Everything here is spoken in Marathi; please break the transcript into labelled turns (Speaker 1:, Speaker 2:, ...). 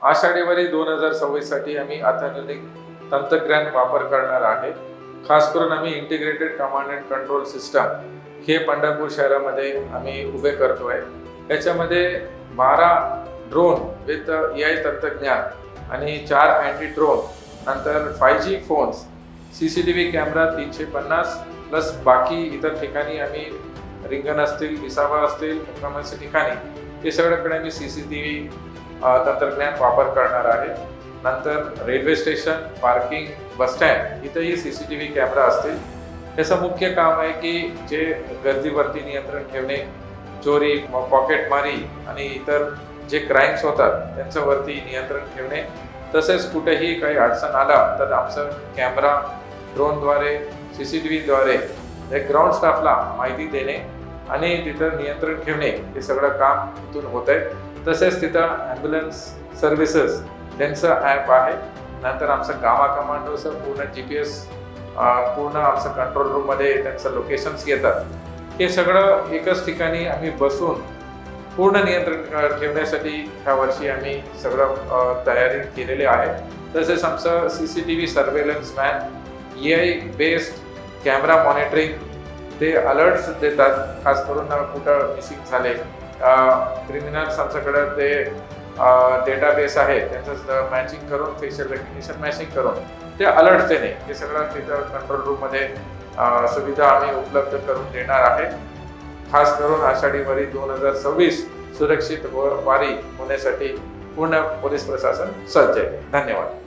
Speaker 1: आषाढी वारी 2026 साठी आम्ही अत्याधुनिक तंत्रज्ञान वापर करणार आहे। खास करून आम्ही integrated command and control system हे पंढरपूर शहरामध्ये आम्ही उभे करतोय। याच्यामध्ये 12 ड्रोन विथ AI तंत्रज्ञान आणि 4 अँटी ड्रोन, नंतर 5G phones, CCTV camera 350 plus बाकी इतर ठिकाणी आम्ही रिंगण असतील, विसावा असतील, मुक्कामाच्या ठिकाणी हे सगळ्याकडे आम्ही CCTV तंत्रज्ञान वापर करणार आहे। नंतर railway station, parking, bus stand इथेही CCTV कॅमेरा असतील। याचं मुख्य काम आहे की जे गर्दीवरती नियंत्रण ठेवणे, चोरी, पॉकेटमारी आणि इतर जे क्राईम्स होतात त्यांच्यावरती नियंत्रण ठेवणे। तसेच कुठेही काही अडचण आला तर आमचं कॅमेरा, ड्रोनद्वारे, CCTVद्वारे ग्राउंड स्टाफला माहिती देणे आणि तिथं नियंत्रण ठेवणे हे सगळं काम इथून होत आहे। तसेच तिथं ॲम्ब्युलन्स सर्व्हिसेस त्यांचं ॲप आहे। नंतर आमचं गामा कमांडोचं पूर्ण GPS पूर्ण आमचं कंट्रोल रूममध्ये त्यांचं लोकेशन्स येतात। हे सगळं एकच ठिकाणी आम्ही बसून पूर्ण नियंत्रण ठेवण्यासाठी ह्या वर्षी आम्ही सगळं तयारी केलेली आहे। तसेच आमचं CCTV surveillance man, AI based camera monitoring, ते अलर्ट्स देतात। खास करून कुठं मिसिंग झाले, क्रिमिनल्स आमच्याकडे ते डेटाबेस आहे त्यांचं मॅचिंग करून, फेशियल रेकग्निशन मॅचिंग करून ते अलर्ट्स देणे, हे सगळं तिथं कंट्रोल रूममध्ये सुविधा आम्ही उपलब्ध करून देणार आहे। खास करून आषाढी वारी 2026 सुरक्षित वारी होण्यासाठी पूर्ण पोलीस प्रशासन सज्ज आहे। धन्यवाद।